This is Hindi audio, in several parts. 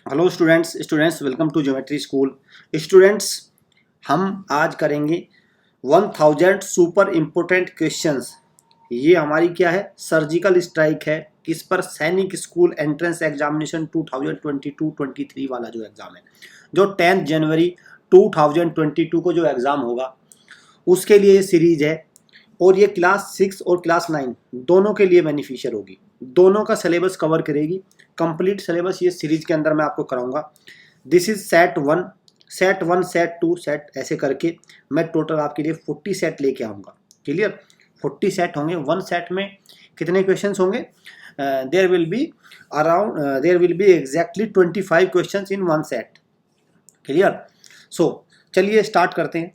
Hello students welcome to geometry school. Students, हम आज करेंगे 1000 सुपर इम्पोर्टेंट क्वेश्चंस। ये हमारी क्या है, सर्जिकल स्ट्राइक है। किस पर? सैनिक स्कूल एंट्रेंस एग्जामिनेशन 2022-23 वाला जो एग्ज़ाम है, जो 10 जनवरी 2022 को जो एग्ज़ाम होगा उसके लिए ये सीरीज है। और ये क्लास 6 और क्लास 9 दोनों के लिए बेनिफिशियल होगी, दोनों का सिलेबस कवर करेगी। कंप्लीट सिलेबस ये सीरीज के अंदर मैं आपको कराऊंगा। This is set 1, set 2, set ऐसे करके मैं टोटल आपके लिए 40 सेट लेके आऊँगा। क्लियर? 40 सेट होंगे। वन सेट में कितने क्वेश्चंस होंगे? There will be exactly 25 questions in one set. Clear? So चलिए स्टार्ट करते हैं।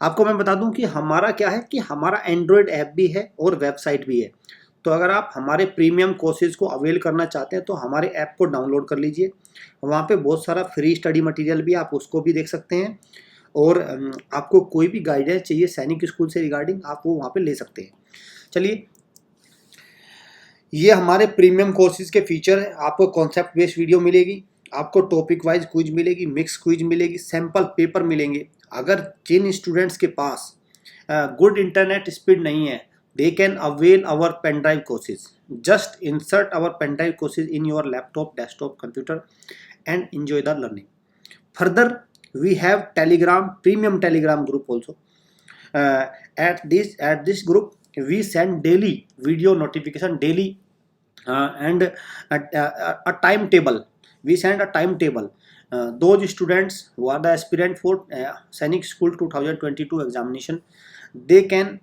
आपको मैं बता दूं कि हमारा क्या है कि हमारा एंड्रॉयड ऐप भी है और वेबसाइट भी है। तो अगर आप हमारे प्रीमियम कोर्सेज को अवेल करना चाहते हैं तो हमारे ऐप को डाउनलोड कर लीजिए। वहाँ पे बहुत सारा फ्री स्टडी मटेरियल भी, आप उसको भी देख सकते हैं। और आपको कोई भी गाइडेंस चाहिए सैनिक स्कूल से रिगार्डिंग, आप वो वहाँ पे ले सकते हैं। चलिए, ये हमारे प्रीमियम कोर्सेज के फीचर है। आपको कॉन्सेप्ट बेस्ड वीडियो मिलेगी, आपको टॉपिक वाइज क्विज मिलेगी, मिक्स क्विज मिलेगी, सैम्पल पेपर मिलेंगे। अगर जिन स्टूडेंट्स के पास गुड इंटरनेट स्पीड नहीं है, they can avail our pen drive courses. Just insert our pen drive courses in your laptop, desktop, computer and enjoy the learning. Further, we have premium telegram group also. At this group we send daily video notification daily, and a timetable. We send a timetable. Those students who are the aspirant for Sainik School 2022 examination, they can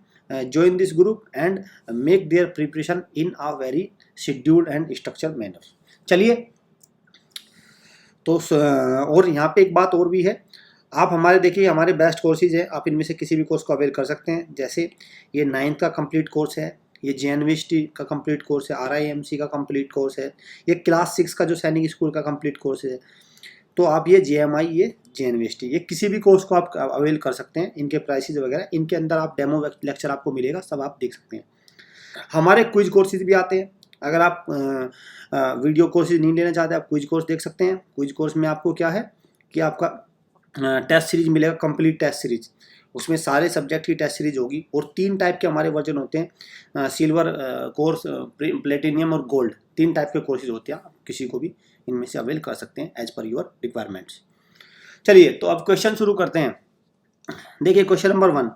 join this group and make their preparation in a very scheduled and structured manner. चलिए, तो और यहाँ पे एक बात और भी है। आप हमारे देखिए, हमारे बेस्ट कोर्सेज है, आप इनमें से किसी भी कोर्स को अवेल कर सकते हैं। जैसे ये 9th का कंप्लीट कोर्स है, ये JNVST का कंप्लीट कोर्स है, RIMC का कंप्लीट कोर्स है, ये क्लास 6 का जो सैनिक स्कूल का कंप्लीट कोर्स है। तो आप ये JMI, ये JNVST, ये किसी भी कोर्स को आप अवेल कर सकते हैं। इनके प्राइसेस वगैरह इनके अंदर आप डेमो लेक्चर आपको मिलेगा, सब आप देख सकते हैं। हमारे क्विज कोर्सेज भी आते हैं। अगर आप वीडियो कोर्सेज नहीं लेना चाहते, आप क्विज कोर्स देख सकते हैं। क्विज कोर्स में आपको क्या है कि आपका टेस्ट सीरीज मिलेगा, कंप्लीट टेस्ट सीरीज। उसमें सारे सब्जेक्ट की टेस्ट सीरीज होगी। और 3 टाइप के हमारे वर्जन होते हैं, सिल्वर कोर्स, प्लेटिनियम और गोल्ड। 3 टाइप के कोर्सेज होते हैं, आप किसी को भी इनमें से अवेल कर सकते हैं एज पर योर रिक्वायरमेंट्स। चलिए, तो अब क्वेश्चन शुरू करते हैं। देखिए, क्वेश्चन नंबर 1,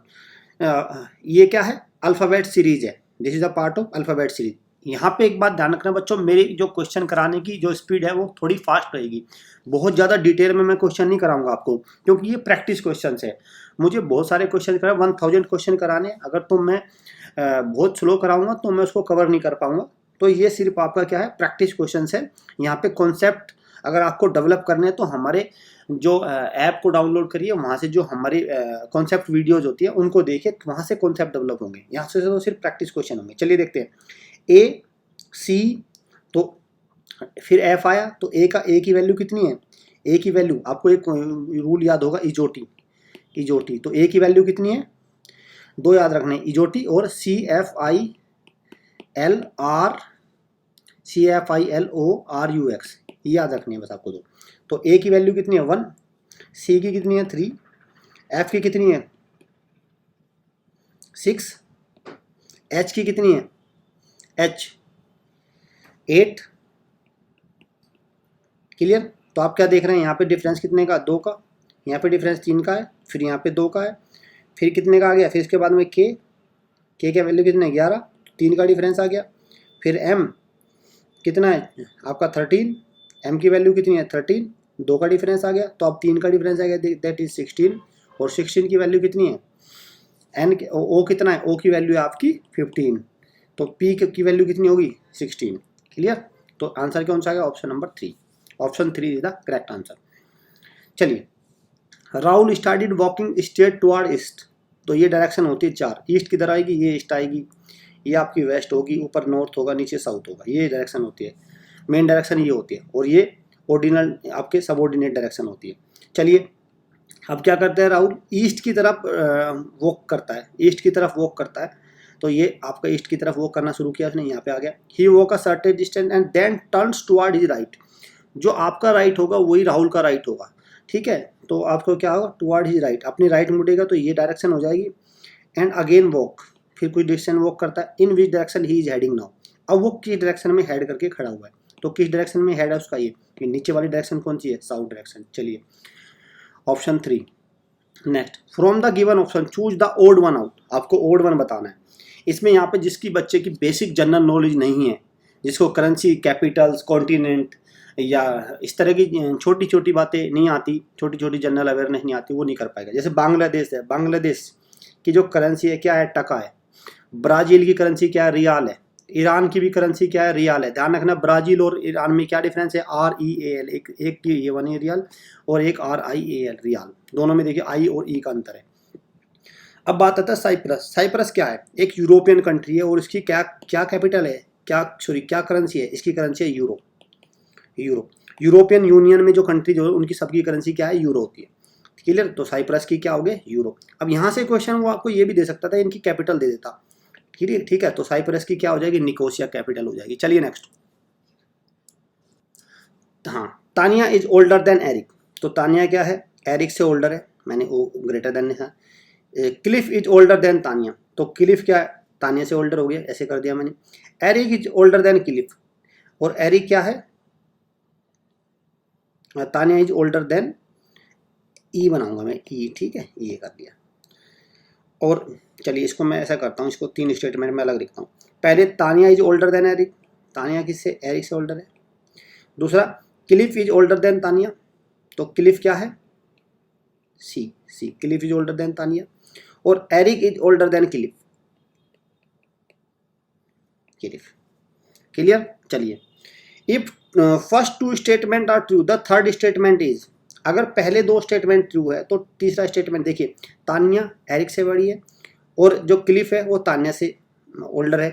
ये क्या है? अल्फ़ाबेट सीरीज है। This is a part of alphabet series. यहाँ पे एक बात ध्यान रखना बच्चों, मेरी जो क्वेश्चन कराने की जो स्पीड है वो थोड़ी फास्ट रहेगी। बहुत ज़्यादा डिटेल में मैं क्वेश्चन नहीं कराऊंगा आपको, क्योंकि ये प्रैक्टिस क्वेश्चन है। मुझे बहुत सारे क्वेश्चन कराए, 1000 क्वेश्चन कराने। अगर तो मैं बहुत स्लो कराऊंगा तो मैं उसको कवर नहीं कर पाऊंगा। तो ये सिर्फ आपका क्या है, प्रैक्टिस क्वेश्चन है। यहाँ पे कॉन्सेप्ट अगर आपको डेवलप करने हैं तो हमारे जो ऐप को डाउनलोड करिए, वहाँ से जो हमारी कॉन्सेप्ट वीडियोज होती है उनको देखिए, वहाँ से कॉन्सेप्ट डेवलप होंगे। यहाँ से तो सिर्फ प्रैक्टिस क्वेश्चन होंगे। चलिए देखते हैं। ए सी, तो फिर एफ आया, तो ए की वैल्यू कितनी है? ए की वैल्यू आपको एक रूल याद होगा, इजोटी। तो ए की वैल्यू कितनी है? 2 याद रखने, इजोटी और CFILORUX, ये याद रखनी है बस आपको 2। तो ए की वैल्यू कितनी है? 1, सी की कितनी है? 3, एफ की कितनी है? 6, एच की कितनी है? 8। क्लियर? तो आप क्या देख रहे हैं यहाँ पे डिफरेंस कितने का? 2 का। यहाँ पे डिफरेंस 3 का है, फिर यहाँ पे 2 का है, फिर कितने का आ गया? फिर इसके बाद में के का वैल्यू कितना है? 11, 3 का डिफरेंस आ गया। फिर एम कितना है आपका? 13, एम की वैल्यू कितनी है? 13, 2 का डिफरेंस आ गया। तो अब 3 का डिफरेंस आ गया, दैट इज 16। और 16 की वैल्यू कितनी है? एन ओ कितना है? ओ की वैल्यू है आपकी 15। तो पी की वैल्यू कितनी होगी? 16। क्लियर? तो आंसर कौन सा आ गया? Option number 3। Option 3 is the correct answer. चलिए, Rahul started walking straight toward east. तो ये डायरेक्शन होती है 4। ईस्ट किधर आएगी? ये ईस्ट आएगी, ये आपकी वेस्ट होगी, ऊपर नॉर्थ होगा, नीचे साउथ होगा। ये डायरेक्शन होती है, मेन डायरेक्शन ये होती है। और ये ऑर्डिनल आपके सबऑर्डिनेट डायरेक्शन होती है। चलिए, अब क्या करते हैं? राहुल ईस्ट की तरफ वॉक करता है। तो ये आपका ईस्ट की तरफ वॉक करना शुरू किया उसने, यहाँ पे आ गया। He walk a certain distance and then turns toward his right. जो आपका राइट होगा वही राहुल का राइट होगा, ठीक है। तो आपको क्या होगा, टुवर्ड हिज राइट, अपनी राइट मुड़ेगा तो ये डायरेक्शन हो जाएगी। एंड अगेन वॉक, फिर कुछ डिस्टेंस वॉक करता है। In which direction he is heading now, अब वो किस डायरेक्शन में हेड करके खड़ा हुआ है, तो किस डायरेक्शन में हेड है उसका, ये नीचे वाली डायरेक्शन कौन सी है, साउथ डायरेक्शन। चलिए option 3। Next, from the given option choose the odd one out, आपको ओड वन बताना है। इसमें यहाँ पे जिसकी बच्चे की बेसिक जनरल नॉलेज नहीं है, जिसको करेंसी, कैपिटल्स, कॉन्टिनेंट या इस तरह की छोटी छोटी बातें नहीं आती, छोटी छोटी जनरल अवेयरनेस नहीं आती, वो नहीं कर पाएगा। जैसे बांग्लादेश है, बांग्लादेश की जो करेंसी है क्या है, टका है। ब्राज़ील की करेंसी क्या है, रियाल है। ईरान की भी करेंसी क्या है, रियाल है। ध्यान रखना ब्राज़ील और ईरान में क्या डिफरेंस है, REAL, एक की ये बनी रियाल और एक RIAL रियाल, दोनों में देखिए I और E का अंतर है। अब बात आता है साइप्रस। साइप्रस क्या है, एक यूरोपियन कंट्री है और इसकी क्या क्या कैपिटल है, क्या करेंसी है, इसकी करेंसी है यूरो। यूरोपियन यूनियन में जो कंट्री जो है उनकी सबकी करेंसी क्या है, यूरो होती है। क्लियर, तो साइप्रस की क्या हो गए, यूरो। अब यहाँ से क्वेश्चन वो आपको ये भी दे सकता था, इनकी कैपिटल दे देता, ठीक है। तो साइप्रस की क्या हो जाएगी, निकोसिया कैपिटल हो जाएगी। चलिए नेक्स्ट, हाँ, Tania is older than Eric, तो तानिया क्या है, एरिक से ओल्डर है, मैंने वो ग्रेटर देन लिखा। Cliff is older than Tania, तो क्लिफ क्या है, तानिया से ओल्डर हो गया, ऐसे कर दिया मैंने। Eric is older than Cliff, और एरिक क्या है, Tania is older than, E बनाऊंगा मैं, ई, ठीक है, ये कर दिया। और चलिए इसको मैं ऐसा करता हूँ, इसको 3 स्टेटमेंट में अलग लिखता हूँ। पहले Tania is older than Eric, Tania किससे, एरिक से ओल्डर है। दूसरा, Cliff is older than Tania, तो क्लिफ क्या है, C, Cliff is older than Tania. और Eric is older than Cliff, clear. चलिए, if first 2 statement are true, the third statement is, अगर पहले 2 स्टेटमेंट ट्रू है तो तीसरा स्टेटमेंट देखिए, तानिया एरिक से बड़ी है और जो क्लिफ है वो तानिया से ओल्डर है,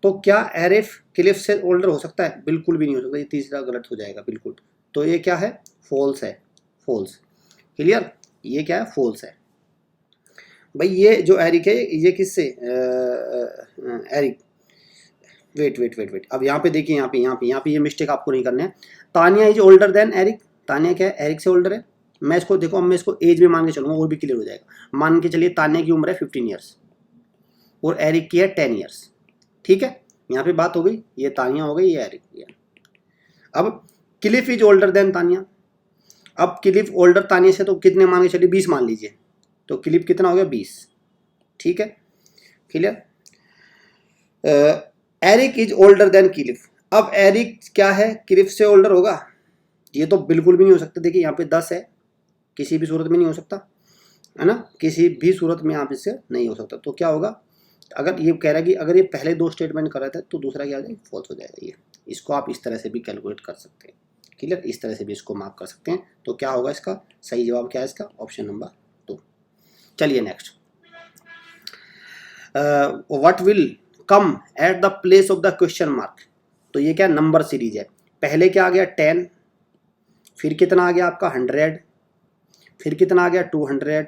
तो क्या एरिक क्लिफ से ओल्डर हो सकता है, बिल्कुल भी नहीं हो सकता, ये तीसरा गलत हो जाएगा बिल्कुल। तो ये क्या है, फॉल्स है, फॉल्स। क्लियर, ये क्या है, फॉल्स है भाई। ये जो एरिक है ये किससे, एरिक, वेट, अब यहाँ पे देखिए, यहाँ पे ये मिस्टेक आपको नहीं करना है। Tania is older than Eric, Tania क्या है, एरिक से ओल्डर है। मैं इसको देखो, अब मैं इसको एज में मान के चलूँगा और भी क्लियर हो जाएगा। मान के चलिए तानिया की उम्र है 15 ईयर्स और एरिक की है 10 ईयर्स, ठीक है। यहाँ पे बात हो गई, ये तानिया हो गई, ये एरिक की है। अब Cliff is older than Tania, अब क्लिफ ओल्डर तानिया से तो कितने मान के चलिए, 20 मान लीजिए, तो क्लिफ कितना हो गया, 20, ठीक है, clear. Eric is older than Cliff, अब एरिक क्या है, क्लिफ से ओल्डर होगा, ये तो बिल्कुल भी नहीं हो सकता। देखिए यहाँ पे 10 है, किसी भी सूरत में नहीं हो सकता, है ना, किसी भी सूरत में यहाँ पे से नहीं हो सकता। तो क्या होगा, अगर ये कह रहा है कि अगर ये पहले 2 स्टेटमेंट कर रहे थे तो दूसरा क्या हो जाएगा, फॉल्स हो जाएगा। ये इसको आप इस तरह से भी कैलकुलेट कर सकते हैं, क्लियर, इस तरह से भी इसको मार्क कर सकते हैं। तो क्या होगा, इसका सही जवाब क्या है, इसका ऑप्शन नंबर 2। चलिए next, what will come at the place of the question mark, तो ये क्या नंबर सीरीज है। पहले क्या आ गया 10, फिर कितना आ गया आपका 100, फिर कितना आ गया 200,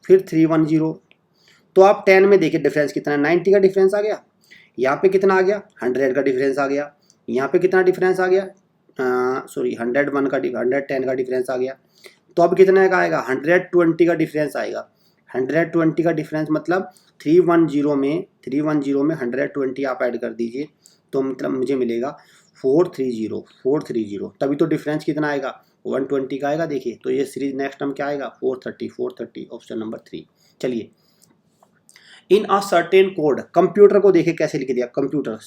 फिर 310। तो आप 10 में देखिए डिफरेंस कितना है, 90 का डिफरेंस आ गया। यहाँ पे कितना आ गया, 100 का डिफरेंस आ गया। यहाँ पे कितना डिफरेंस आ गया, 101 का 110 का डिफरेंस आ गया। तो अब कितने का आएगा, 120 का डिफरेंस आएगा। 120 का डिफरेंस मतलब 310 में 120 आप ऐड कर दीजिए, तो मतलब मुझे मिलेगा 430, तभी तो डिफरेंस कितना आएगा, 120 का आएगा। देखिए तो ये सीरीज नेक्स्ट टर्म क्या आएगा, 430, ऑप्शन नंबर 3। चलिए, इन अ सर्टेन कोड, कंप्यूटर को देखिए कैसे लिख दिया, कंप्यूटर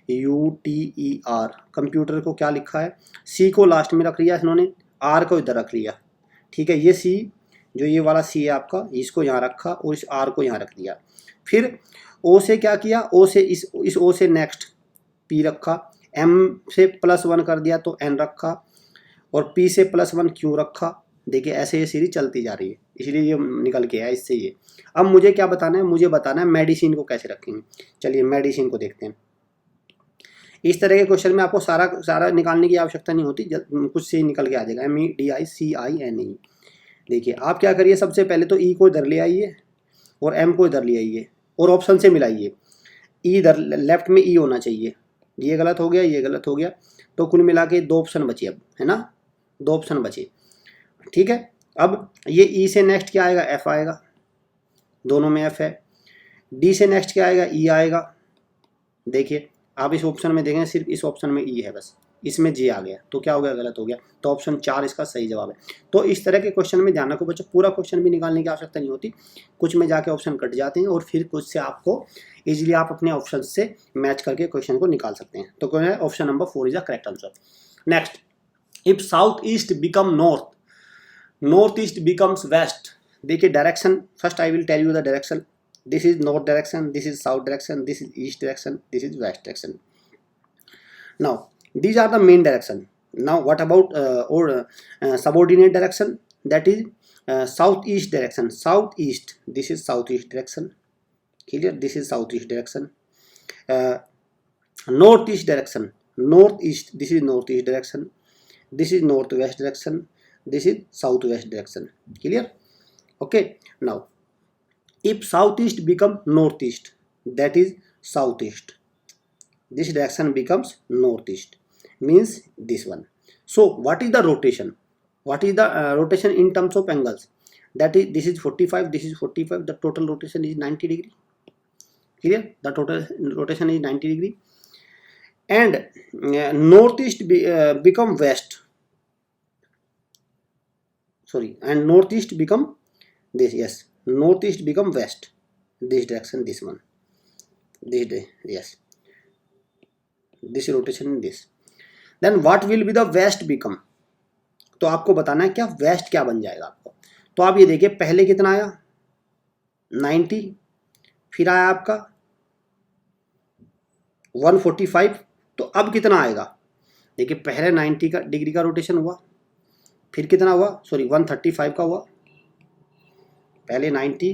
COMPUTER, कंप्यूटर को क्या लिखा है, C को लास्ट में रख लिया इन्होंने, R को इधर रख लिया, ठीक है। ये C, जो ये वाला C है आपका, इसको यहाँ रखा और इस R को यहाँ रख दिया। फिर O से क्या किया, O से इस O से नेक्स्ट P रखा, M से +1 कर दिया तो N रखा, और P से +1 Q रखा। देखिए ऐसे ये सीरीज चलती जा रही है, इसलिए ये निकल के आया इससे ये। अब मुझे क्या बताना है, मुझे बताना है मेडिसिन को कैसे रखेंगे। चलिए मेडिसिन को देखते हैं। इस तरह के क्वेश्चन में आपको सारा निकालने की आवश्यकता नहीं होती, कुछ से ही निकल के आ जाएगा, MEDICINE। देखिए आप क्या करिए, सबसे पहले तो E को इधर ले आइए और M को इधर ले आइए और ऑप्शन से मिलाइए। E इधर लेफ्ट में E होना चाहिए, ये गलत हो गया, ये गलत हो गया, तो कुल मिला के 2 ऑप्शन बचे अब, है ना, 2 ऑप्शन बचे। ठीक है, अब ये ई से नेक्स्ट क्या आएगा, एफ आएगा, दोनों में एफ है। डी से नेक्स्ट क्या आएगा, ई आएगा। देखिए आप इस ऑप्शन में देखें, सिर्फ इस ऑप्शन में ई है बस, इसमें जे आ गया, तो क्या हो गया, गलत हो गया। तो ऑप्शन 4 इसका सही जवाब है। तो इस तरह के क्वेश्चन में ध्यान रखो बच्चों, पूरा क्वेश्चन भी निकालने की आवश्यकता नहीं होती, कुछ में जाके ऑप्शन कट जाते हैं और फिर कुछ से आपको इजीली आप अपने ऑप्शन से मैच करके क्वेश्चन को निकाल सकते हैं। तो क्या है, option number 4 is the correct answer. Next, if south east become north, north east becomes west. देखिए direction, first I will tell you the direction. This is north direction, this is south direction, this is east direction, this is west direction. Now these are the main direction. Now what about subordinate direction, that is southeast direction, southeast, this is southeast direction, clear, this is southeast direction. Northeast direction, northeast, this is northeast direction, this is northwest direction, this is southwest direction, clear. Okay, now if southeast become northeast, that is southeast, this direction becomes northeast, means this one. So what is the rotation, what is the rotation in terms of angles, that is this is 45, this is 45, the total rotation is 90 degree, clear, the total rotation is 90 degree. And northeast become west, sorry, and northeast become this, yes, northeast become west, this direction, this one, this, yes, this rotation in this. Then what will be the west become, तो आपको बताना है क्या वेस्ट क्या बन जाएगा आपको। तो आप ये देखिए, पहले कितना आया 90, फिर आया आपका 145, तो अब कितना आएगा, देखिए पहले 90 का डिग्री का रोटेशन हुआ, फिर कितना हुआ, सॉरी 135 का हुआ, पहले 90,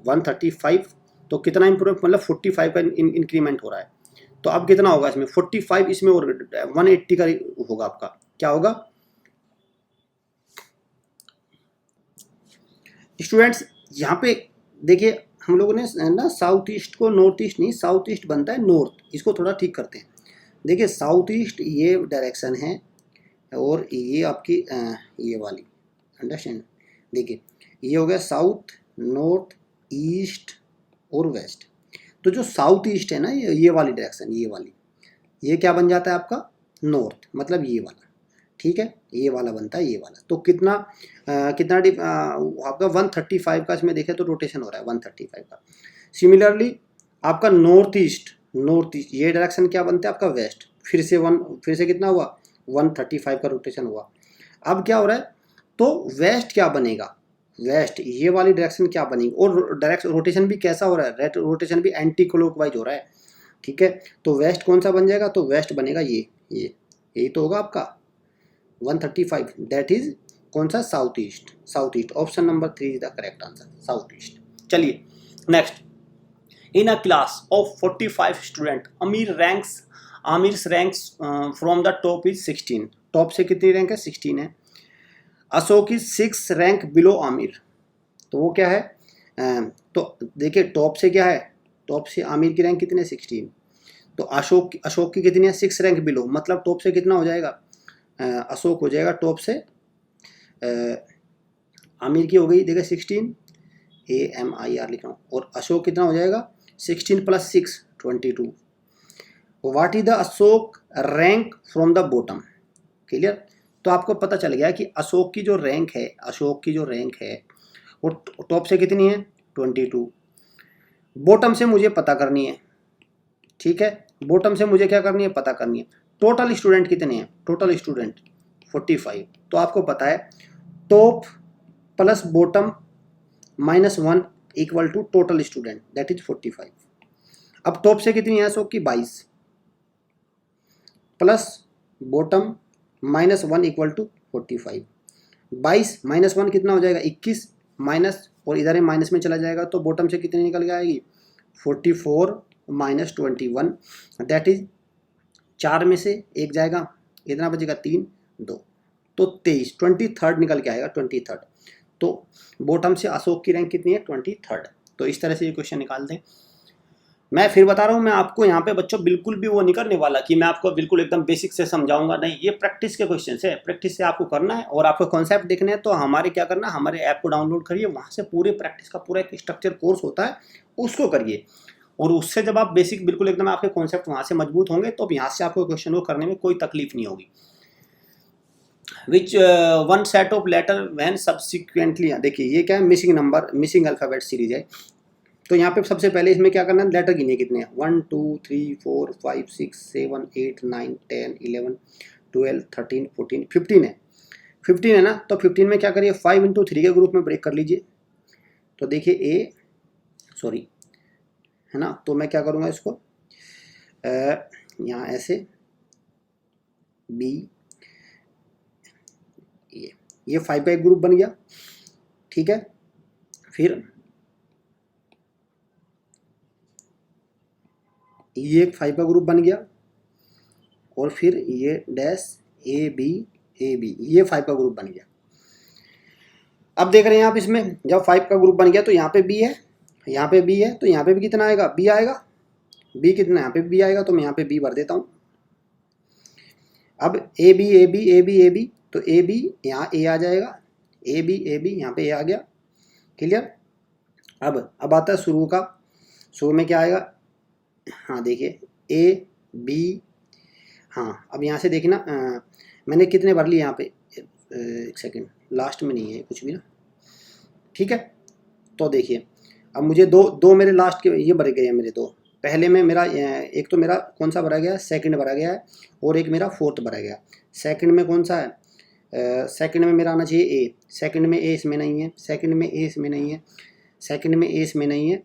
135, तो कितना इंप्रूव, मतलब 45 का इंक्रीमेंट हो रहा है। तो अब कितना होगा इसमें 45, इसमें और 180 का होगा आपका, क्या होगा स्टूडेंट्स। यहाँ पे देखिए हम लोगों ने ना साउथ ईस्ट को नॉर्थ ईस्ट नहीं, साउथ ईस्ट बनता है नॉर्थ, इसको थोड़ा ठीक करते हैं। देखिए साउथ ईस्ट ये डायरेक्शन है और ये आपकी ये वाली, अंडरस्टैंड, देखिए ये हो गया साउथ, नॉर्थ, ईस्ट और वेस्ट। तो जो साउथ ईस्ट है ना, ये वाली डायरेक्शन, ये वाली, ये क्या बन जाता है आपका नॉर्थ, मतलब ये वाला, ठीक है, ये वाला बनता है ये वाला। तो कितना आपका 135 का इसमें देखें तो रोटेशन हो रहा है 135 का। सिमिलरली आपका नॉर्थ ईस्ट, ये डायरेक्शन क्या बनता है आपका वेस्ट, फिर से कितना हुआ 135 का रोटेशन हुआ। अब क्या हो रहा है, तो वेस्ट क्या बनेगा, वेस्ट ये वाली डायरेक्शन क्या बनेगी, और डायरेक्शन रोटेशन भी कैसा हो रहा है, रोटेशन भी एंटी क्लॉकवाइज हो रहा है, ठीक है। तो वेस्ट कौन सा बन जाएगा, तो वेस्ट बनेगा यही तो होगा आपका 135, दैट इज कौन सा, south east. Option number 3 is the correct answer, south east. चलिए next, in a class of 45 student Aamir's ranks from the top is 16, top से कितनी रैंक है 16 है। Ashok is 6 rank below Aamir, तो वो क्या है, तो देखिए टॉप से क्या है, टॉप से आमिर की रैंक कितनी है 16, तो अशोक की कितनी है 6 रैंक बिलो, मतलब टॉप से कितना हो जाएगा, अशोक हो जाएगा टॉप से, आमिर की हो गई देखिए 16, AMIR लिख रहा हूँ, और अशोक कितना हो जाएगा 16 + 6 22। What is the Ashok rank from the bottom, clear. तो आपको पता चल गया कि अशोक की जो रैंक है वो टॉप से कितनी है 22, बॉटम से मुझे पता करनी है, ठीक है, बॉटम से मुझे क्या करनी है, पता करनी है टोटल स्टूडेंट कितने हैं, टोटल स्टूडेंट 45। तो आपको पता है top plus bottom -1 equal to total student, that is 45। अब टॉप से कितनी है अशोक की 22 प्लस बॉटम -1 इक्वल टू 45, 22 -1 कितना हो जाएगा 21, माइनस और इधर माइनस में चला जाएगा, तो बॉटम से कितनी निकल के आएगी 44 - 21, दैट इज 4 में से 1 जाएगा, कितना बचेगा 3 2, तो 23 23 निकल के आएगा 23। तो बॉटम से अशोक की रैंक कितनी है 23। तो इस तरह से ये क्वेश्चन निकाल दें। मैं फिर बता रहा हूँ, मैं आपको यहाँ पे बच्चों बिल्कुल भी वो नहीं करने वाला कि मैं आपको बिल्कुल एकदम बेसिक से समझाऊंगा, नहीं, ये प्रैक्टिस के क्वेश्चन है, प्रैक्टिस से आपको करना है और आपको कॉन्सेप्ट देखने हैं। तो हमारे क्या करना है, हमारे ऐप को डाउनलोड करिए, वहाँ से पूरे प्रैक्टिस का पूरा एक स्ट्रक्चर कोर्स होता है, उसको करिए। और उससे जब आप बेसिक बिल्कुल एकदम आपके कॉन्सेप्ट वहाँ से मजबूत होंगे तो यहाँ से आपको क्वेश्चन को करने में कोई तकलीफ नहीं होगी। Which one set of letter when subsequently, देखिए ये क्या है, missing number, missing alphabet series है। तो यहाँ पे सबसे पहले इसमें क्या करना है, लेटर गिने कितने हैं, 1 2 3 4 5 6 7 8 9 10 11 12 13 14 15 है, 15 है ना। तो 15 में क्या करिए, 5 इंटू 3 के ग्रुप में ब्रेक कर लीजिए। तो देखिए ए, सॉरी, है ना, तो मैं क्या करूँगा इसको यहाँ ऐसे, बी, ये 5 का एक ग्रुप बन गया, ठीक है। फिर ये एक 5 का ग्रुप बन गया, और फिर ये डैश ए बी, ये 5 का ग्रुप बन गया। अब देख रहे हैं आप, इसमें जब 5 का ग्रुप बन गया तो यहाँ पे बी है, यहाँ पे बी है, तो यहाँ पे भी कितना आएगा, बी आएगा। बी कितना, यहाँ पे बी आएगा, तो मैं यहाँ पे बी भर देता हूँ। अब A B A B A B A B, तो ए बी यहाँ ए आ जाएगा, ए बी यहाँ पे ए आ गया, क्लियर। अब आता है शुरू का, शुरू में क्या आएगा, हाँ देखिए ए बी, हाँ अब यहाँ से देखिए ना, मैंने कितने भर लिए यहाँ पे, एक सेकेंड, लास्ट में नहीं है कुछ भी ना, ठीक है। तो देखिए अब मुझे दो मेरे लास्ट के ये भरे गए हैं मेरे दो, पहले में मेरा एक तो मेरा कौन सा भरा गया है, सेकंड भरा गया है, और एक मेरा फोर्थ भरा गया। सेकंड में कौन सा है, सेकंड में मेरा आना चाहिए ए, सेकंड में ए इसमें नहीं है, सेकंड में ए इसमें नहीं है, सेकंड में ए इसमें नहीं है,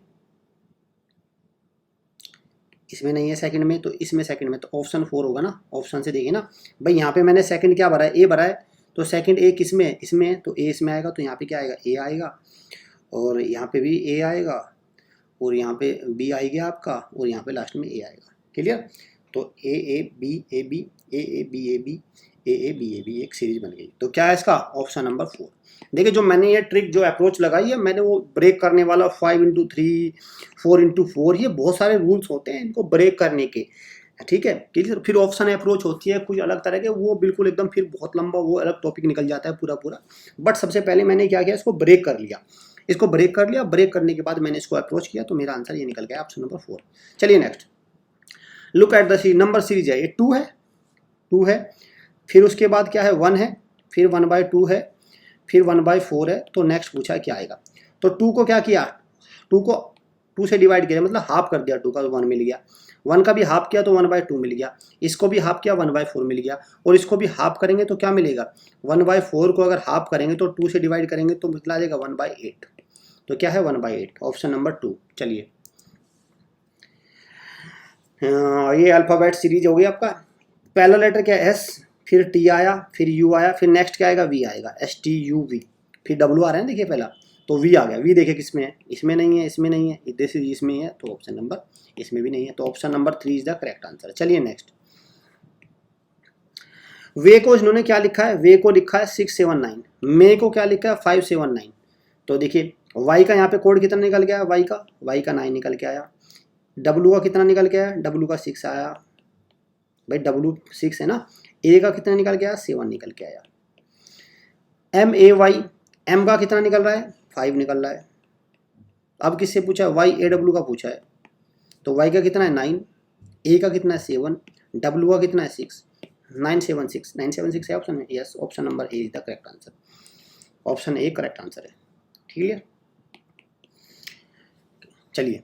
इसमें नहीं है सेकंड में, तो इसमें सेकंड में, तो ऑप्शन 4 होगा ना। ऑप्शन से देखिए ना भाई, यहाँ पे मैंने सेकंड क्या भरा है, ए भरा है, तो सेकंड ए किसमें है, इसमें है, तो ए इसमें आएगा, तो यहाँ पे क्या आएगा, ए आएगा, और यहाँ पे भी ए आएगा, और यहाँ पे बी आएगा आपका, और यहाँ पे लास्ट में ए आएगा, क्लियर। तो A B A B A B A B A B एक सीरीज बन गई। तो क्या है इसका, ऑप्शन नंबर 4। देखिए जो मैंने ये ट्रिक जो अप्रोच लगाई है, मैंने वो ब्रेक करने वाला 5 इंटू 3 4 इंटू 4, ये बहुत सारे रूल्स होते हैं इनको ब्रेक करने के, ठीक है, क्लियर। फिर ऑप्शन अप्रोच होती है कुछ अलग तरह के, वो बिल्कुल एकदम फिर बहुत लंबा वो अलग टॉपिक निकल जाता है पूरा। बट सबसे पहले मैंने क्या किया, इसको ब्रेक कर लिया, इसको ब्रेक कर लिया, ब्रेक करने के बाद मैंने इसको अप्रोच किया, तो मेरा आंसर ये निकल गया, ऑप्शन नंबर 4। चलिए next, look at the number series है, ये 2 है, फिर उसके बाद क्या है, 1 है, फिर 1/2 है, फिर 1/4 है। तो नेक्स्ट पूछा है क्या आएगा, तो 2 को क्या किया, 2 को 2 से डिवाइड किया, मतलब हाफ कर दिया, 2 का 1 मिल गया, 1 का भी हाफ किया तो 1/2 मिल गया, इसको भी हाफ किया 1/4 मिल गया, और इसको भी हाफ करेंगे तो क्या मिलेगा, 1/4 को अगर हाफ करेंगे तो 2 से डिवाइड करेंगे तो निकला जाएगा 1/8। तो क्या है 1/8, ऑप्शन नंबर 2। चलिए ये अल्फ़ाबेट सीरीज हो गई आपका। पहला लेटर क्या है, एस, फिर टी आया, फिर यू आया, फिर नेक्स्ट क्या आएगा, वी आएगा, STUV, फिर डब्ल्यू आ रहा है, देखिए पहला तो वी आ गया। वी देखिए किसमें है, इसमें नहीं है, इसमें नहीं है, दिस इज इसमें है, तो ऑप्शन नंबर इसमें भी नहीं है, तो option number 3 is the correct answer. चलिए नेक्स्ट, वे को इन्होंने क्या लिखा है, वे को लिखा है 679, मे को क्या लिखा है 579। तो देखिए वाई का यहाँ पे कोड कितना निकल गया, वाई का 9 निकल के आया, डब्ल्यू का कितना निकल के आया, डब्ल्यू का 6 आया, भाई डब्ल्यू 6 है ना। ए का कितना निकल गया, 7 निकल के आया। MAY, एम का कितना निकल रहा है, 5 निकल रहा है। अब किससे पूछा है, YAW का पूछा है, तो वाई का कितना है 9, ए का कितना है 7, डब्ल्यू का कितना है 6, 976 है ऑप्शन में, yes, option number A is the correct answer, option A correct answer है, ठीक है। चलिए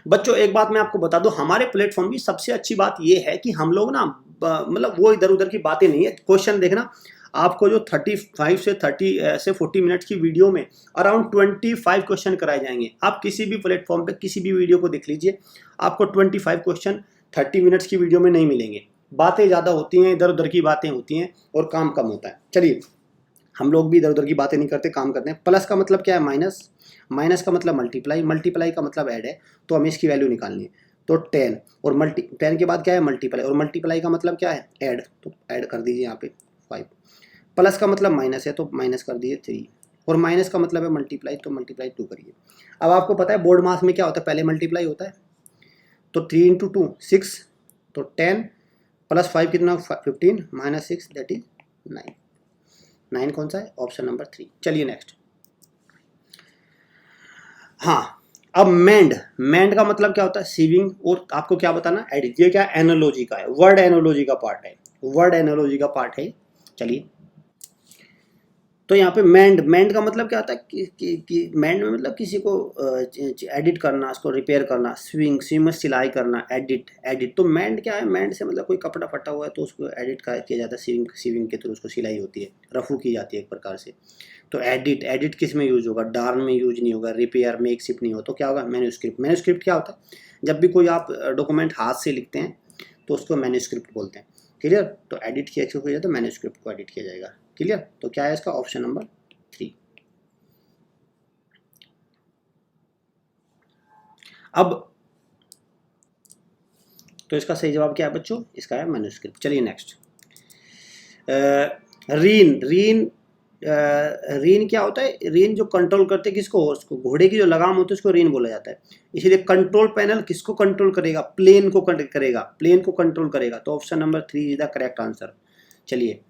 बच्चों एक बात मैं आपको बता दूं, हमारे प्लेटफॉर्म की सबसे अच्छी बात यह है कि हम लोग ना मतलब वो इधर उधर की बातें नहीं है। क्वेश्चन देखना, आपको जो 35 से 30 से 40 मिनट की वीडियो में अराउंड 25 क्वेश्चन कराए जाएंगे। आप किसी भी प्लेटफॉर्म पे किसी भी वीडियो को देख लीजिए, आपको 25 क्वेश्चन 30 मिनट्स की वीडियो में नहीं मिलेंगे। बातें ज़्यादा होती हैं, इधर उधर की बातें होती हैं और काम कम होता है। चलिए हम लोग भी इधर उधर की बातें नहीं करते, काम करते हैं। प्लस का मतलब क्या है, माइनस, माइनस का मतलब मल्टीप्लाई, मल्टीप्लाई का मतलब ऐड है, तो हमें इसकी वैल्यू निकालनी है। तो 10 और 10 के बाद क्या है मल्टीप्लाई, और मल्टीप्लाई का मतलब क्या है ऐड, तो ऐड कर दीजिए यहाँ पे 5। प्लस का मतलब माइनस है, तो माइनस कर दीजिए 3, और माइनस का मतलब है मल्टीप्लाई, तो मल्टीप्लाई 2 करिए। अब आपको पता है बोर्ड मास में क्या होता है, पहले मल्टीप्लाई होता है, तो 3 इंटू 2 6, तो 10 प्लस 5 कितना 15 माइनस 6 दैट इज 9। 9 कौन सा है? Option number 3। चलिए नेक्स्ट। हाँ, अब मैंड का मतलब क्या होता है? सीविंग, और आपको क्या बताना? एडिट। ये क्या एनालॉजी का है, वर्ड एनालॉजी का पार्ट है, वर्ड एनालॉजी का पार्ट है। चलिए, तो यहाँ पे मैंड का मतलब क्या होता है कि मैंड में मतलब किसी को एडिट करना, उसको रिपेयर करना, स्विंग में सिलाई करना, एडिट। तो मैंड क्या है? मैंड से मतलब कोई कपड़ा फटा हुआ है तो उसको एडिट किया जाता है, सीविंग के थ्रू उसको सिलाई होती है, रफू की जाती है एक प्रकार से। तो एडिट किस में यूज होगा? डार्न में यूज नहीं होगा, रिपेयर में एक शिप नहीं होगा, तो क्या होगा? मैन्यूस्क्रिप्ट क्या होता है? जब भी कोई आप डॉक्यूमेंट हाथ से लिखते हैं तो उसको मैन्यूस्क्रिप्ट बोलते हैं। क्लियर? तो एडिट किया जाए तो मैन्यूस्क्रिप्ट को एडिट किया जाएगा। क्लियर? तो क्या है इसका? Option number 3। अब तो इसका सही जवाब क्या है बच्चों? इसका है मैन्यूस्क्रिप्ट। चलिए नेक्स्ट। रीन क्या होता है? रीन जो कंट्रोल करते हैं किसको? उसको घोड़े की जो लगाम होती है उसको रीन बोला जाता है। इसीलिए कंट्रोल पैनल किसको कंट्रोल करेगा? प्लेन को कंट्रोल करेगा। तो option number 3 is the correct answer. चलिए,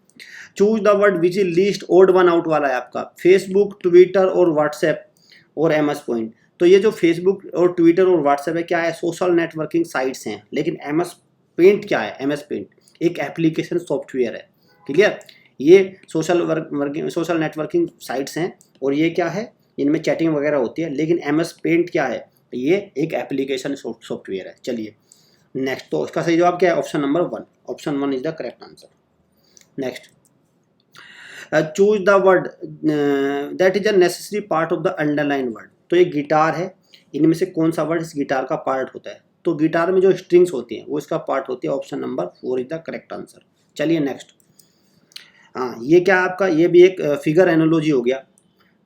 choose the word which is least odd one out वाला है आपका। फेसबुक, ट्विटर और व्हाट्सएप और एमएस पॉइंट। तो ये जो फेसबुक और ट्विटर और व्हाट्सएप है क्या है? सोशल नेटवर्किंग साइट्स हैं। लेकिन एमएस पेंट क्या है? एमएस पेंट एक एप्लीकेशन सॉफ्टवेयर है। क्लियर? ये सोशल नेटवर्किंग साइट्स हैं और ये क्या है? इनमें चैटिंग वगैरह होती है। लेकिन एमएस पेंट क्या है? ये एक एप्लीकेशन सॉफ्टवेयर है। चलिए नेक्स्ट। तो इसका सही जवाब क्या है? Option number 1। Option 1 is the correct answer. Next, choose the word that is a necessary part of the underline word. तो ये गिटार है, इनमें से कौन सा वर्ड इस गिटार का पार्ट होता है? तो गिटार में जो स्ट्रिंग्स होती हैं वो इसका पार्ट होती है। Option number 4 is the correct answer. चलिए नेक्स्ट। हाँ, ये क्या आपका? ये भी एक फिगर एनालॉजी हो गया।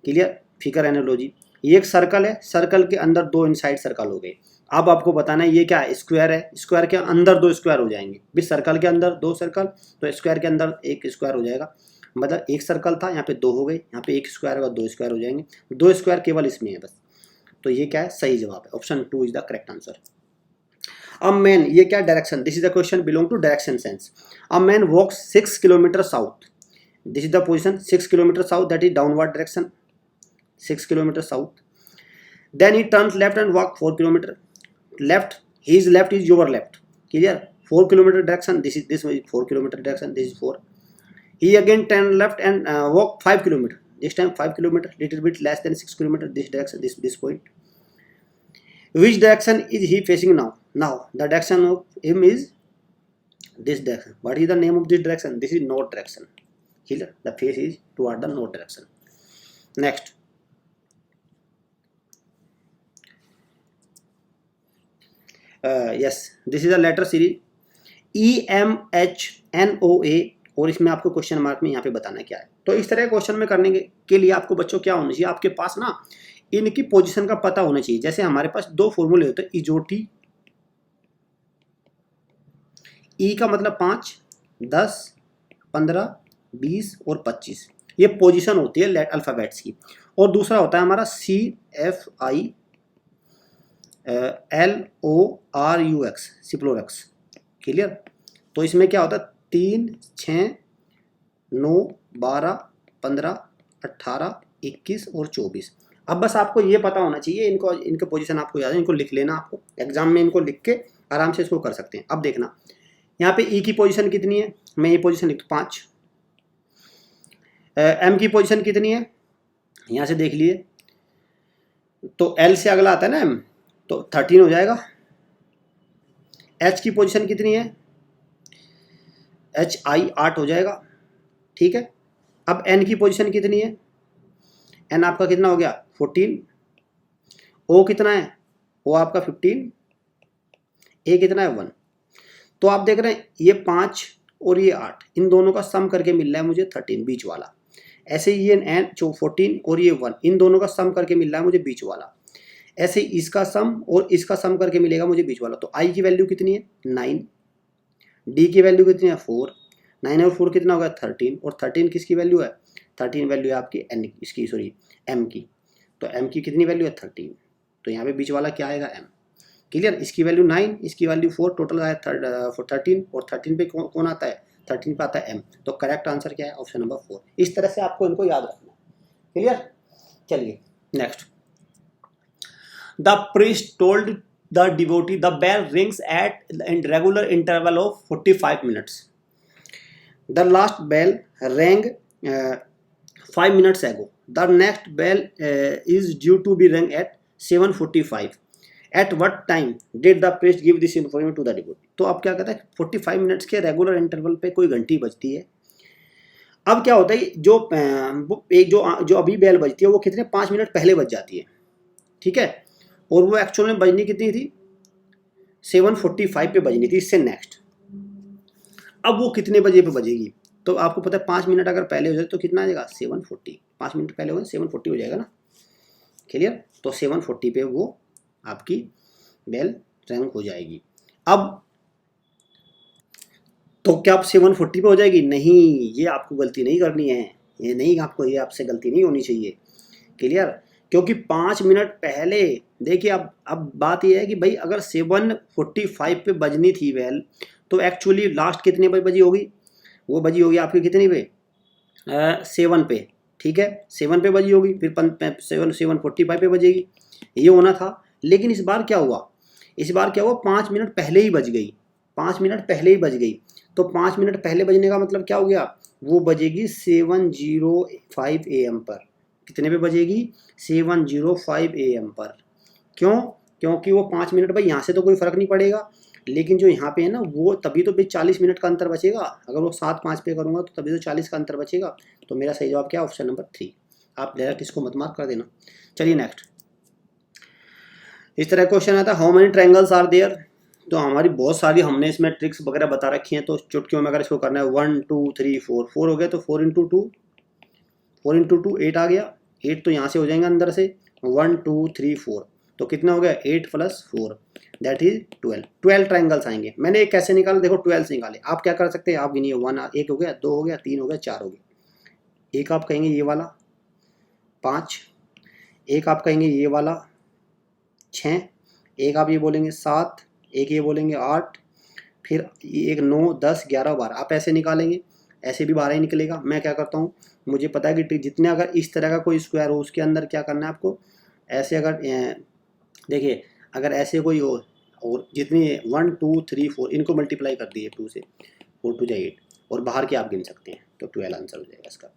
क्लियर? Figure analogy. ये एक सर्कल है, सर्कल के अंदर 2 इनसाइड सर्कल हो गए। अब आपको बताना है ये क्या है? स्क्वायर है, स्क्वायर के अंदर 2 स्क्वायर हो जाएंगे। भी सर्कल के अंदर 2 सर्कल, तो स्क्वायर के अंदर 1 स्क्वायर हो जाएगा। मतलब एक सर्कल था, यहाँ पे 2 हो गए, यहाँ पे 1 स्क्वायर होगा, 2 स्क्वायर हो जाएंगे। 2 स्क्वायर केवल इसमें है बस। तो ये क्या है? सही जवाब है। Option 2 is the correct answer. A man, ये क्या? Direction. This is the question belong to direction sense. A man walks 6 kilometre south. This is the position 6 kilometre south, that is downward direction, 6 kilometre south. Then he turns left and walk 4 kilometer left. His left is your left. Clear? 4 kilometer direction. This is 4 kilometer direction. This is 4. He again turn left and walk 5 kilometer. This time 5 kilometer, little bit less than 6 kilometer. This direction, this point. Which direction is he facing now? Now the direction of him is this direction. What is the name of this direction? This is north direction. Clear? The face is toward the north direction. Next. Yes, this is a letter series EMHNOA, और इसमें आपको क्वेश्चन मार्क में यहाँ पे बताना क्या है। तो इस तरह क्वेश्चन में करने के लिए आपको बच्चों क्या होना चाहिए? आपके पास ना इनकी पोजीशन का पता होना चाहिए। जैसे हमारे पास 2 फॉर्मूले होते हैं, इजोटी, ई का मतलब 5, 10, 15, 20 और 25, ये पोजीशन होती है अल्फ़ाबेट्स की। और दूसरा होता है हमारा CFI LORUX, सिप्लोरक्स। क्लियर? तो इसमें क्या होता है? 3, 6, 9, 12, 15, 18, 21 और 24। अब बस आपको ये पता होना चाहिए, इनके पोजीशन आपको याद है, इनको लिख लेना। आपको एग्जाम में इनको लिख के आराम से इसको कर सकते हैं। अब देखना यहाँ पे ई की पोजीशन कितनी है? मैं ये पोजीशन लिख 5। एम की पोजीशन कितनी है? यहाँ से देख लिए, तो एल से अगला आता है ना एम, तो 13 हो जाएगा। एच की पोजीशन कितनी है? HI 8 हो जाएगा। ठीक है। अब एन की पोजीशन कितनी है? एन आपका कितना हो गया? 14। ओ कितना है? ओ आपका 15। ए कितना है? 1। तो आप देख रहे हैं ये 5 और ये 8, इन दोनों का सम करके मिल रहा है मुझे 13, बीच वाला। ऐसे ये एन 14 और ये 1, इन दोनों का सम करके मिल रहा है मुझे बीच वाला। ऐसे इसका सम और इसका सम करके मिलेगा मुझे बीच वाला। तो आई की वैल्यू कितनी है? 9। डी की वैल्यू कितनी है? 4। 9 और 4 कितना होगा? 13। और 13 किसकी वैल्यू है? 13 वैल्यू है आपकी एन, इसकी सॉरी एम की। तो एम की कितनी वैल्यू है? 13। तो यहाँ पे बीच वाला क्या आएगा? एम। क्लियर, इसकी वैल्यू 9, इसकी वैल्यू 4, टोटल आया 13, और 13 पे कौन आता है, 13 पे आता है m। तो करेक्ट आंसर क्या है, ऑप्शन नंबर 4। इस तरह से आपको इनको याद रखना है। क्लियर, चलिए next. The priest told the devotee the bell rings at regular interval of 45 minutes. The last bell rang 5 minutes ago. The next bell is due to be rung at 7:45. At what time did the priest give this information to the devotee? तो अब क्या कहता है, 45 मिनट्स के रेगुलर इंटरवल पे कोई घंटी बजती है। अब क्या होता है, जो अभी बेल बजती है वो कितने 5 मिनट पहले बज जाती है, ठीक है, और वो एक्चुअल में बजनी कितनी थी, 7:45 पे बजनी थी, इससे नेक्स्ट। अब वो कितने बजे पे बजेगी, तो आपको पता है 5 मिनट अगर पहले हो जाए तो कितना आ जाएगा 7:40, 5 मिनट पहले हो गए 7:40 हो जाएगा ना। क्लियर, तो 7:40 पे वो आपकी बेल रिंग हो जाएगी। अब तो क्या आप 7:40 पे हो जाएगी, नहीं, ये आपको गलती नहीं करनी है, ये नहीं, आपको ये आपसे गलती नहीं होनी चाहिए। क्लियर, क्योंकि 5 मिनट पहले देखिए, अब बात ये है कि भाई अगर 7:45 पे बजनी थी बेल, तो एक्चुअली लास्ट कितने पे बजी होगी, वो बजी होगी आपकी कितनी पे, 7 पे, ठीक है, 7 पे बजी होगी, फिर 7:45 पे बजेगी, ये होना था। लेकिन इस बार क्या हुआ, 5 मिनट पहले ही बज गई, 5 मिनट पहले ही बज गई। तो 5 मिनट पहले बजने का मतलब क्या हो गया, वो बजेगी 7:05 AM पर। कितने पे बजेगी, 7:05 AM पर। क्यों, क्योंकि वो 5 मिनट, भाई यहाँ से तो कोई फ़र्क नहीं पड़ेगा, लेकिन जो यहाँ पे है ना, वो तभी तो भाई 40 मिनट का अंतर बचेगा। अगर वो 7:05 पे करूँगा तो तभी तो 40 का अंतर बचेगा। तो मेरा सही जवाब क्या है, ऑप्शन नंबर 3। आप डायरेक्ट इसको मत मार्क कर देना। चलिए नेक्स्ट, इस तरह क्वेश्चन आता है, how many triangles are there. तो हमारी बहुत सारी हमने इसमें ट्रिक्स वगैरह बता रखी हैं, तो चुटकियों में अगर इसको करना है 1 2 3 4 हो गया, तो 4 × 2 8 आ गया, 8 तो यहाँ से हो जाएंगे अंदर से, 1 2 3 4, तो कितना हो गया 8 + 4 दैट इज 12 ट्राइंगल्स आएंगे। मैंने एक कैसे निकाला, देखो 12 निकाले। आप क्या कर सकते हैं, आप गिनिए, 1 हो गया, 2 हो गया, 3 हो गया, 4 हो गया। एक आप कहेंगे ये वाला 5, एक आप कहेंगे ये वाला 6, एक आप ये बोलेंगे 7, एक ये बोलेंगे 8, फिर एक 9 10 11 12। आप ऐसे निकालेंगे, ऐसे भी 12 ही निकलेगा। मैं क्या करता हूँ, मुझे पता है कि जितने अगर इस तरह का कोई स्क्वायर हो उसके अंदर क्या करना है आपको, ऐसे अगर देखिए अगर ऐसे कोई हो, और जितनी 1 2 3 4 इनको मल्टीप्लाई कर दिए 2 से, 4 2 8, और बाहर के आप गिन सकते हैं, तो 12 आंसर हो जाएगा इसका।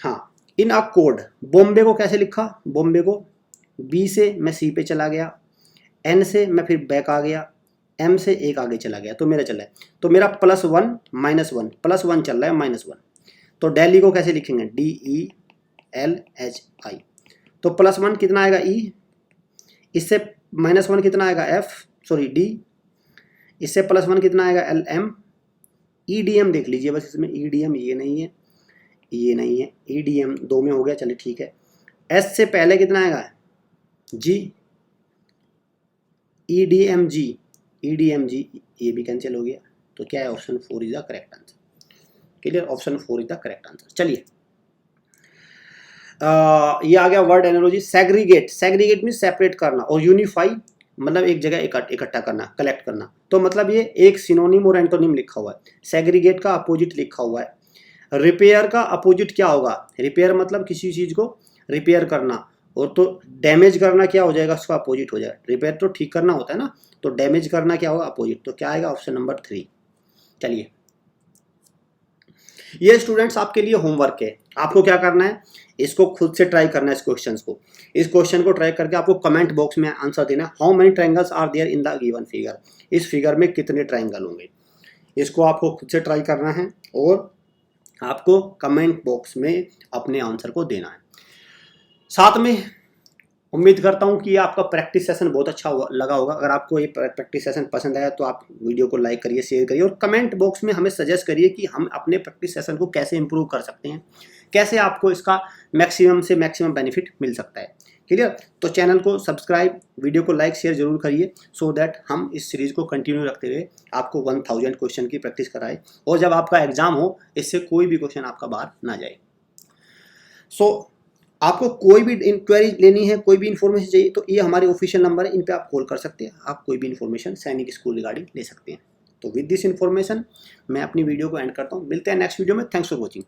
हाँ, इन अ कोड, बॉम्बे को कैसे लिखा, बॉम्बे को बी से मैं सी पे चला गया, एन से मैं फिर बैक आ गया, एम से एक आगे चला गया, तो मेरा चला है, तो मेरा +1 -1 +1 चल रहा है -1। तो दिल्ली को कैसे लिखेंगे, DELHI। तो +1 कितना आएगा ई, इससे -1 कितना आएगा डी, इससे +1 कितना आएगा LM, EDM देख लीजिए बस, इसमें EDM ये नहीं है, ये नहीं है, EDM 2 में हो गया, चलिए ठीक है। S से पहले कितना आएगा G, EDMG, ये भी कैंसिल हो गया, तो क्या है, option 4 is the correct answer. Clear, option 4 is the correct answer. चलिए ये आ गया word analogy. Segregate mean separate करना, और यूनिफाई मतलब एक जगह इकट्ठा करना, कलेक्ट करना। तो मतलब ये एक सिनोनिम और एंटोनिम लिखा हुआ है। सेग्रीगेट का अपोजिट लिखा हुआ है। रिपेयर का अपोजिट क्या होगा, रिपेयर मतलब किसी चीज़ को रिपेयर करना, और तो डैमेज करना क्या हो जाएगा, उसका अपोजिट हो जाएगा। रिपेयर तो ठीक करना होता है ना, तो डैमेज करना क्या होगा, अपोजिट। तो क्या आएगा, ऑप्शन नंबर 3। चलिए, ये स्टूडेंट्स आपके लिए होमवर्क है। आपको क्या करना है, इसको खुद से ट्राई करना है, इस क्वेश्चन को ट्राई करके आपको कमेंट बॉक्स में आंसर देना, how many triangles are there in the given figure. इस फिगर में कितने ट्रायंगल होंगे, इसको आपको खुद से ट्राई करना है, और आपको कमेंट बॉक्स में अपने आंसर को देना है। साथ में उम्मीद करता हूँ कि ये आपका प्रैक्टिस सेशन बहुत अच्छा लगा होगा। अगर आपको ये प्रैक्टिस सेशन पसंद आया तो आप वीडियो को लाइक करिए, शेयर करिए, और कमेंट बॉक्स में हमें सजेस्ट करिए कि हम अपने प्रैक्टिस सेशन को कैसे इंप्रूव कर सकते हैं, कैसे आपको इसका मैक्सिमम से मैक्सिमम बेनिफिट मिल सकता है। क्लियर, तो चैनल को सब्सक्राइब, वीडियो को लाइक शेयर जरूर करिए, सो दैट हम इस सीरीज़ को कंटिन्यू रखते हुए आपको 1000 क्वेश्चन की प्रैक्टिस कराएं, और जब आपका एग्जाम हो इससे कोई भी क्वेश्चन आपका बाहर ना जाए। सो आपको कोई भी इंक्वायरी लेनी है, कोई भी इन्फॉर्मेशन चाहिए, तो ये हमारे ऑफिशियल नंबर है, इन पे आप कॉल कर सकते हैं, आप कोई भी इन्फॉर्मेशन सैनिक स्कूल रिगार्डिंग ले सकते हैं। तो विद दिस इन्फॉर्मेशन मैं अपनी वीडियो को एंड करता हूँ, मिलते हैं नेक्स्ट वीडियो में। Thanks for watching.